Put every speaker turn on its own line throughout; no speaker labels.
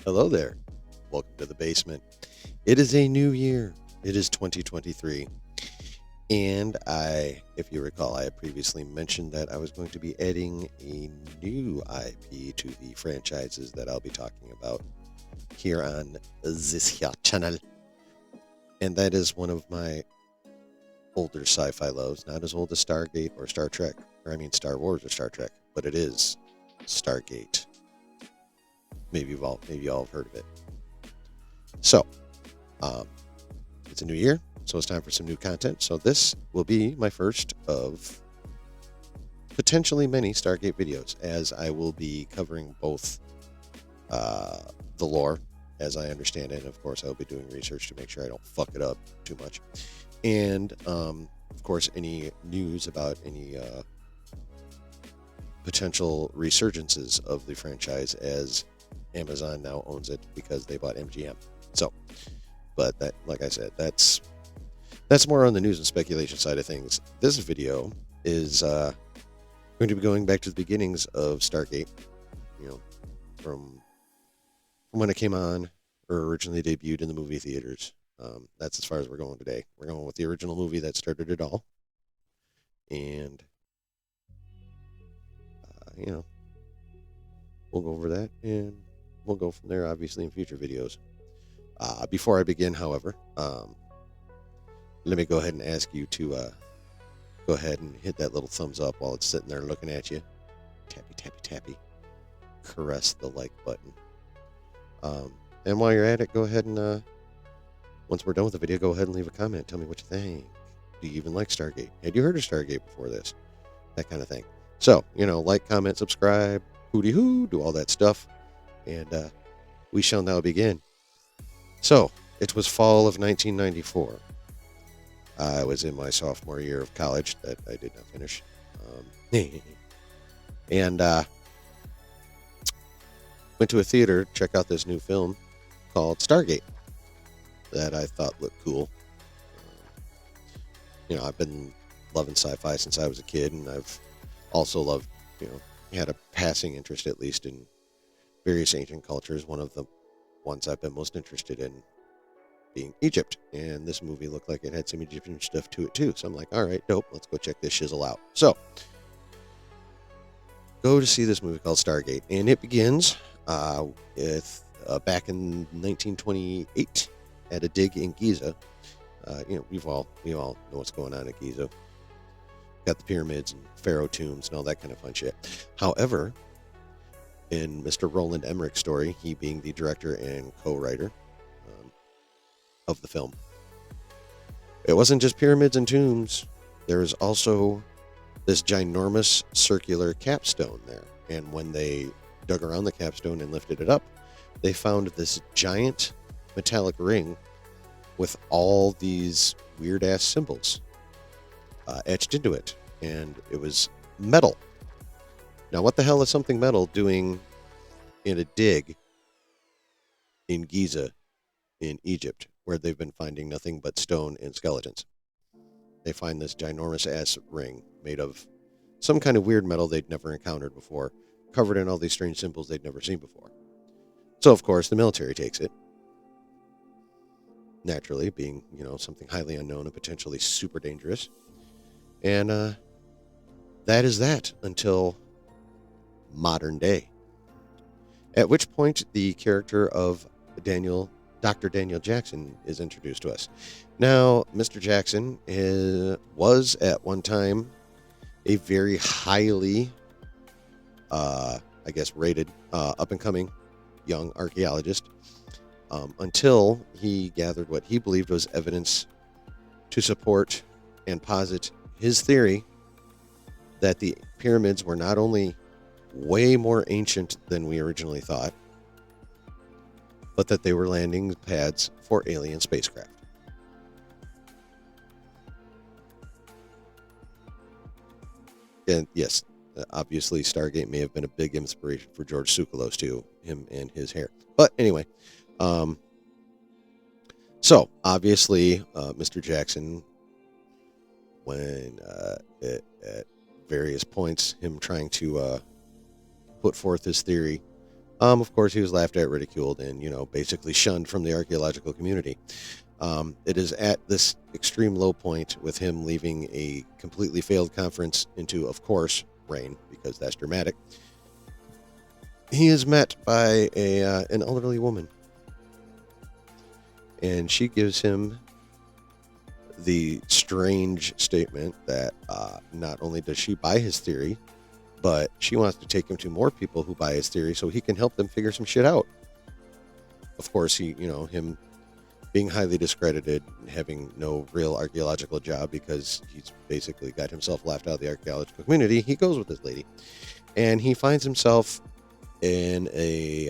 Hello there. Welcome to the basement. It is a new year. It is 2023. And if you recall, I had previously mentioned that I was going to be adding a new IP to the franchises that I'll be talking about here on this here channel. And that is one of my older sci-fi loves, not as old as Stargate or Star Trek, or I mean Star Wars or Star Trek, but it is Stargate. Maybe you all have heard of it. So, um, it's a new year, so it's time for some new content. So this will be my first of potentially many Stargate videos, as I will be covering both the lore, as I understand it, and of course I'll be doing research to make sure I don't fuck it up too much, and of course any news about any potential resurgences of the franchise, as Amazon now owns it because they bought MGM. So, but that, like I said, that's more on the news and speculation side of things. This video is going to be going back to the beginnings of Stargate, you know, from when it came on or originally debuted in the movie theaters. That's as far as we're going today. We're going with the original movie that started it all, and you know, we'll go over that, and we'll go from there. Obviously, in future videos. Before I begin, however, let me go ahead and ask you to go ahead and hit that little thumbs up while it's sitting there looking at you. Tappy, tappy, tappy. Caress the like button. And while you're at it, go ahead and, once we're done with the video, go ahead and leave a comment. Tell me what you think. Do you even like Stargate? Had you heard of Stargate before this? That kind of thing. So, like, comment, subscribe, hooty hoo, do all that stuff. And we shall now begin. So, it was fall of 1994. I was in my sophomore year of college that I did not finish. And went to a theater to check out this new film called Stargate that I thought looked cool. I've been loving sci-fi since I was a kid, and I've also loved, had a passing interest at least in various ancient cultures. One of the ones I've been most interested in being Egypt, and this movie looked like it had some Egyptian stuff to it too. So I'm like, all right, dope, let's go check this shizzle out. So go to see this movie called Stargate, and it begins with back in 1928 at a dig in Giza. We all know what's going on at Giza. Got the pyramids and pharaoh tombs and all that kind of fun shit. However, in Mr. Roland Emmerich's story, he being the director and co-writer of the film, it wasn't just pyramids and tombs. There was also this ginormous circular capstone there. And when they dug around the capstone and lifted it up, they found this giant metallic ring with all these weird-ass symbols etched into it. And it was metal. Now, what the hell is something metal doing in a dig in Giza in Egypt, where they've been finding nothing but stone and skeletons? They find this ginormous-ass ring made of some kind of weird metal they'd never encountered before, covered in all these strange symbols they'd never seen before. So, of course, the military takes it. Naturally, being, something highly unknown and potentially super dangerous. And that is that until modern day. At which point, the character of Dr. Daniel Jackson is introduced to us. Now, Mr. Jackson was at one time a very highly, rated, up-and-coming young archaeologist, until he gathered what he believed was evidence to support and posit his theory that the pyramids were not only way more ancient than we originally thought, but that they were landing pads for alien spacecraft. And yes, obviously Stargate may have been a big inspiration for George Tsoukalos too, him and his hair. But anyway, so obviously Mr. Jackson, when at various points, him trying to put forth his theory, Of course, he was laughed at, ridiculed, and basically shunned from the archaeological community. It is at this extreme low point with him leaving a completely failed conference into, of course, rain, because that's dramatic. He is met by an elderly woman, and she gives him the strange statement that not only does she buy his theory, but she wants to take him to more people who buy his theory so he can help them figure some shit out. Of course, him being highly discredited, having no real archaeological job because he's basically got himself laughed out of the archaeological community, he goes with this lady, and he finds himself in a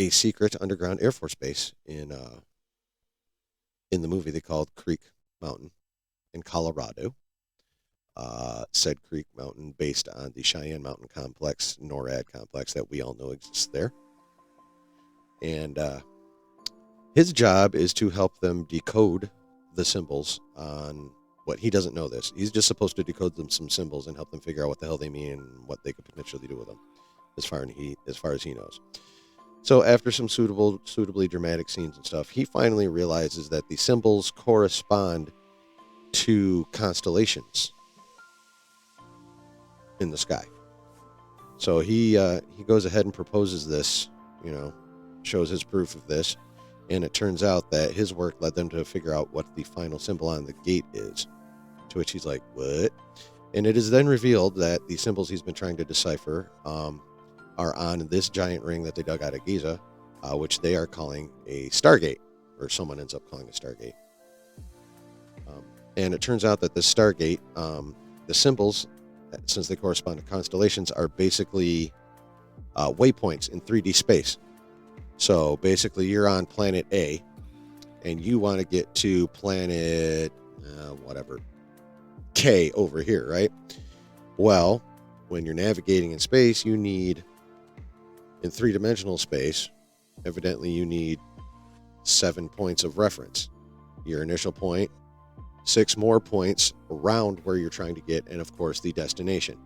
secret underground Air Force base in the movie they called Creek Mountain in Colorado. Said Creek Mountain based on the Cheyenne Mountain Complex, NORAD complex that we all know exists there. And his job is to help them decode the symbols on what he doesn't know this. He's just supposed to decode them some symbols and help them figure out what the hell they mean and what they could potentially do with them, as far as he knows. So after some suitably dramatic scenes and stuff, he finally realizes that the symbols correspond to constellations in the sky. So he goes ahead and proposes this, shows his proof of this, and it turns out that his work led them to figure out what the final symbol on the gate is. To which he's like, what? And it is then revealed that the symbols he's been trying to decipher are on this giant ring that they dug out of Giza, which they are calling a Stargate, or someone ends up calling a Stargate. And it turns out that this Stargate, the symbols, since they correspond to constellations, are basically waypoints in 3D space. So basically, you're on planet A, and you want to get to planet whatever K over here, right? Well, when you're navigating in space, you need, in three-dimensional space, evidently you need 7 points of reference. Your initial point, 6 more points around where you're trying to get, and of course the destination.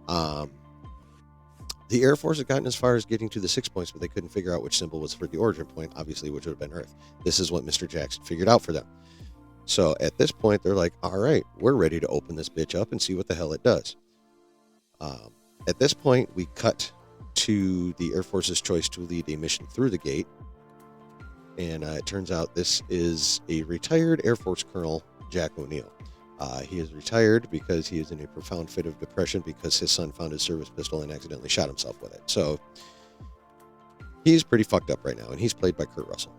The Air Force had gotten as far as getting to the 6 points, but they couldn't figure out which symbol was for the origin point, obviously, which would have been Earth. This is what Mr. Jackson figured out for them. So at this point, they're like, all right, we're ready to open this bitch up and see what the hell it does. At this point, we cut to the Air Force's choice to lead a mission through the gate. And it turns out this is a retired Air Force Colonel, Jack O'Neill. He is retired because he is in a profound fit of depression because his son found his service pistol and accidentally shot himself with it. So he's pretty fucked up right now, and he's played by Kurt Russell.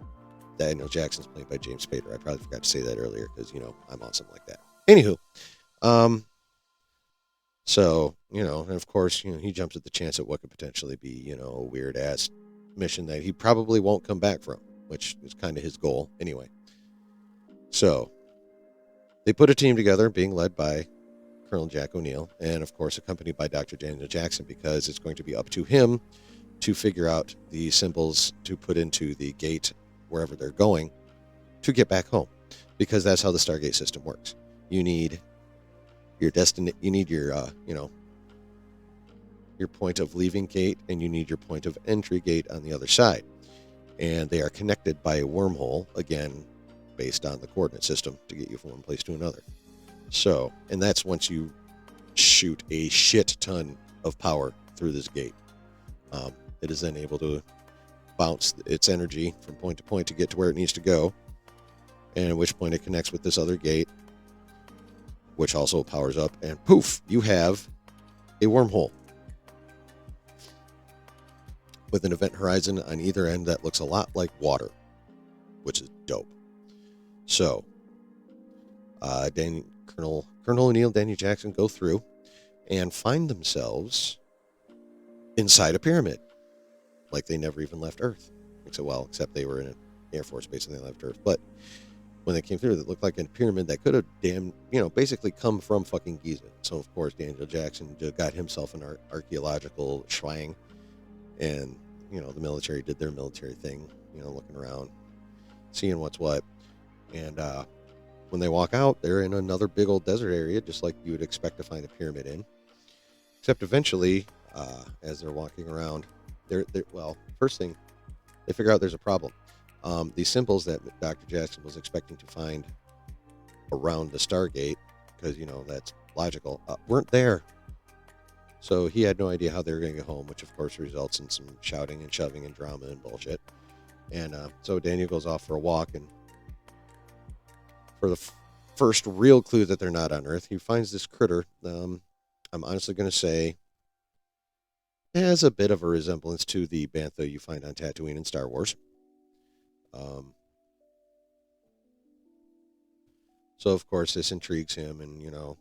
Daniel Jackson's played by James Spader. I probably forgot to say that earlier because, I'm awesome like that. Anywho, so, and of course, he jumps at the chance at what could potentially be, a weird-ass mission that he probably won't come back from, which is kind of his goal anyway. So they put a team together being led by Colonel Jack O'Neill and, of course, accompanied by Dr. Daniel Jackson, because it's going to be up to him to figure out the symbols to put into the gate wherever they're going to get back home, because that's how the Stargate system works. You need your you need your point of leaving gate, and you need your point of entry gate on the other side. And they are connected by a wormhole, again, based on the coordinate system to get you from one place to another. So, and that's once you shoot a shit ton of power through this gate. It is then able to bounce its energy from point to point to get to where it needs to go, and at which point it connects with this other gate, which also powers up, and poof, you have a wormhole with an event horizon on either end that looks a lot like water, which is dope. So, Colonel O'Neill, Daniel Jackson go through and find themselves inside a pyramid, like they never even left Earth. Except they were in an Air Force base and they left Earth. But when they came through, it looked like a pyramid that could have basically come from fucking Giza. So, of course, Daniel Jackson got himself an archaeological schwang, and, the military did their military thing, looking around, seeing what's what. And when they walk out, they're in another big old desert area, just like you would expect to find a pyramid in. Except eventually, as they're walking around, Well, first thing, they figure out there's a problem. These symbols that Dr. Jackson was expecting to find around the Stargate, because that's logical, weren't there. So he had no idea how they were going to get home, which of course results in some shouting and shoving and drama and bullshit. And so Daniel goes off for a walk, and for the first real clue that they're not on Earth, he finds this critter. I'm honestly going to say it has a bit of a resemblance to the bantha you find on Tatooine in Star Wars. So of course this intrigues him, and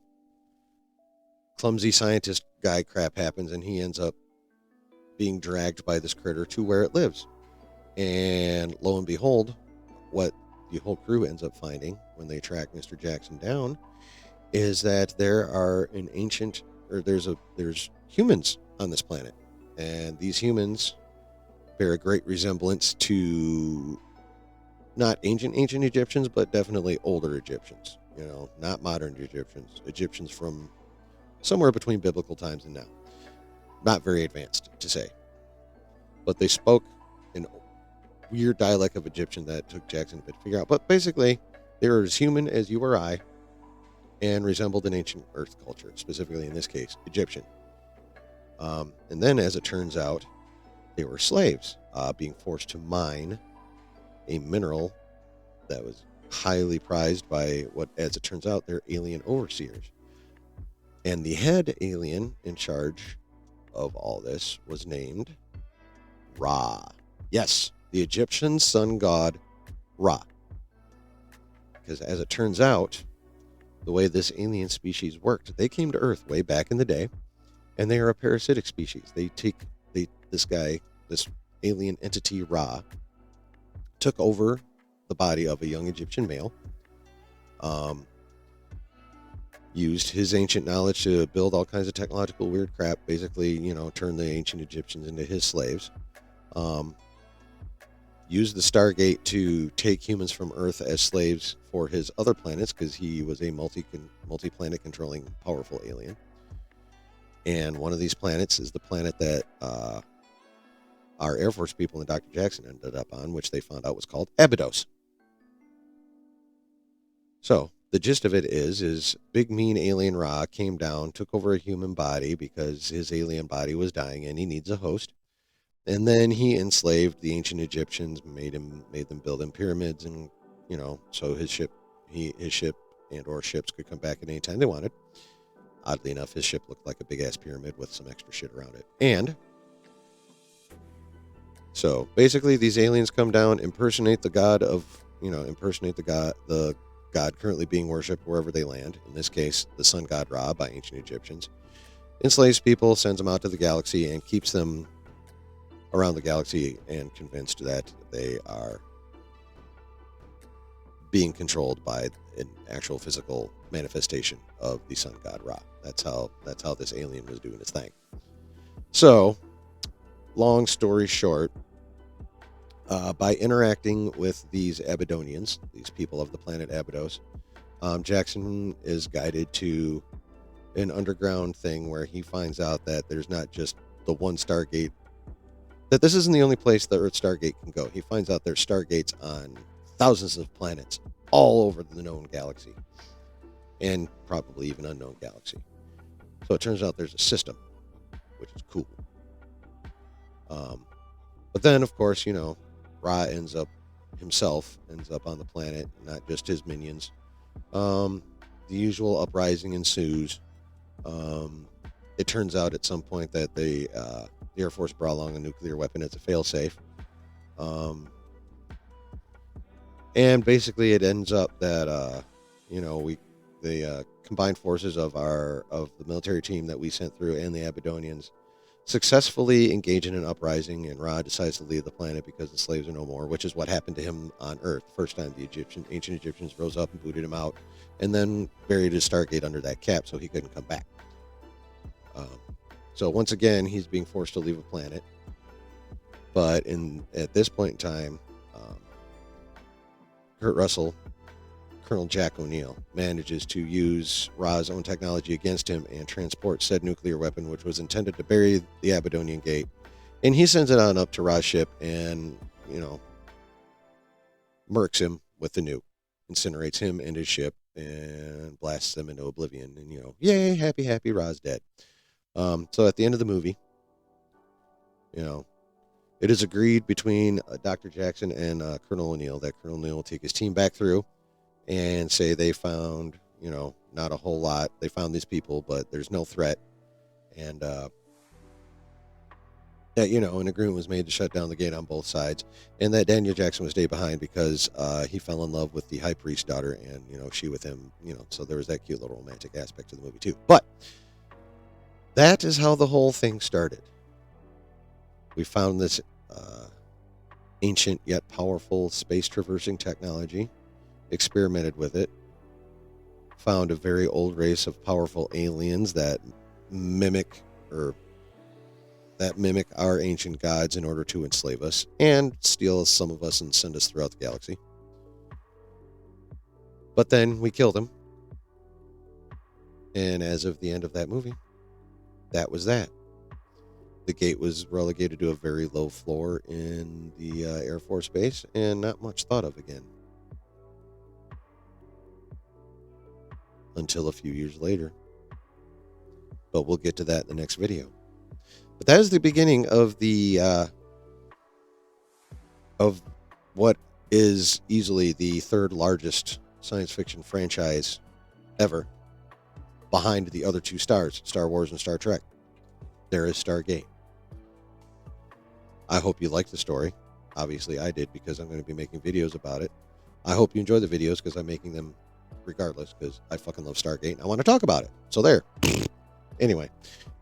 clumsy scientist guy crap happens, and he ends up being dragged by this critter to where it lives. And lo and behold, what the whole crew ends up finding when they track Mr. Jackson down is that there's humans on this planet, and these humans bear a great resemblance to not ancient Egyptians, but definitely older Egyptians. Not modern Egyptians from somewhere between biblical times and now. Not very advanced, to say. But they spoke in weird dialect of Egyptian that took Jackson a bit to figure out. But basically, they were as human as you or I, and resembled an ancient Earth culture, specifically in this case, Egyptian. And then, as it turns out, they were slaves, being forced to mine a mineral that was highly prized by what, as it turns out, they're alien overseers. And the head alien in charge of all this was named Ra. Yes, the Egyptian sun god Ra. Because as it turns out, the way this alien species worked, they came to Earth way back in the day, and they are a parasitic species. This alien entity Ra, took over the body of a young Egyptian male, used his ancient knowledge to build all kinds of technological weird crap, basically, turn the ancient Egyptians into his slaves, used the Stargate to take humans from Earth as slaves for his other planets, because he was a multi-planet controlling powerful alien. And one of these planets is the planet that our Air Force people and Dr. Jackson ended up on, which they found out was called Abydos. So the gist of it is big mean alien Ra came down, took over a human body because his alien body was dying and he needs a host. And then he enslaved the ancient Egyptians, made them build him pyramids, and so his ship and or ships could come back at any time they wanted. Oddly enough, his ship looked like a big ass pyramid with some extra shit around it. And so basically, these aliens come down, impersonate the god currently being worshipped wherever they land. In this case, the sun god Ra by ancient Egyptians. Enslaves people, sends them out to the galaxy, and keeps them around the galaxy and convinced that they are being controlled by an actual physical manifestation of the sun god Ra. That's how this alien was doing its thing. So, long story short, by interacting with these Abydonians, these people of the planet Abydos, Jackson is guided to an underground thing where he finds out that there's not just the one Stargate, that this isn't the only place the Earth Stargate can go. He finds out there's Stargates on thousands of planets all over the known galaxy, and probably even unknown galaxy. So it turns out there's a system, which is cool. But then, of course, Ra ends up on the planet, not just his minions. The usual uprising ensues. It turns out at some point that the Air Force brought along a nuclear weapon as a failsafe. And basically it ends up that, the combined forces of the military team that we sent through and the Abydonians successfully engage in an uprising, and Ra decides to leave the planet because the slaves are no more, which is what happened to him on Earth. First time the ancient Egyptians rose up and booted him out, and then buried his Stargate under that cap so he couldn't come back. So once again, he's being forced to leave a planet. But at this point in time, Kurt Russell, Colonel Jack O'Neill, manages to use Ra's own technology against him and transport said nuclear weapon, which was intended to bury the Abydonian Gate, And he sends it on up to Ra's ship and, murks him with the nuke, incinerates him and his ship, and blasts them into oblivion. And, yay, happy, happy, Ra's dead. So at the end of the movie, you know, it is agreed between Dr. Jackson and Colonel O'Neill that Colonel O'Neill will take his team back through and say they found, not a whole lot. They found these people, but there's no threat. And that, an agreement was made to shut down the gate on both sides. And that Daniel Jackson would stay behind because he fell in love with the high priest's daughter and, she with him, so there was that cute little romantic aspect to the movie too. But that is how the whole thing started. We found this ancient yet powerful space traversing technology, experimented with it, found a very old race of powerful aliens that mimic our ancient gods in order to enslave us and steal some of us and send us throughout the galaxy. But then we killed them. And as of the end of that movie, that was that. The gate was relegated to a very low floor in the Air Force Base and not much thought of again. Until a few years later. But we'll get to that in the next video. But that is the beginning of of what is easily the third largest science fiction franchise ever, behind the other two stars, Star Wars and Star Trek. There is Stargate. I hope you liked the story. Obviously, I did, because I'm going to be making videos about it. I hope you enjoy the videos, because I'm making them regardless, because I fucking love Stargate and I want to talk about it. So there. Anyway,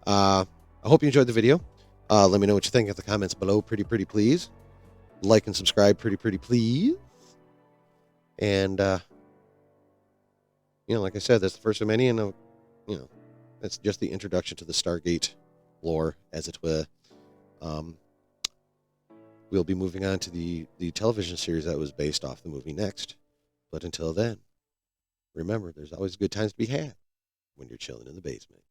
I hope you enjoyed the video. Let me know what you think in the comments below. Pretty please. Like and subscribe. Pretty please. And, like I said, that's the first of many. And, that's just the introduction to the Stargate lore, as it were. We'll be moving on to the television series that was based off the movie next. But until then, remember, there's always good times to be had when you're chilling in the basement.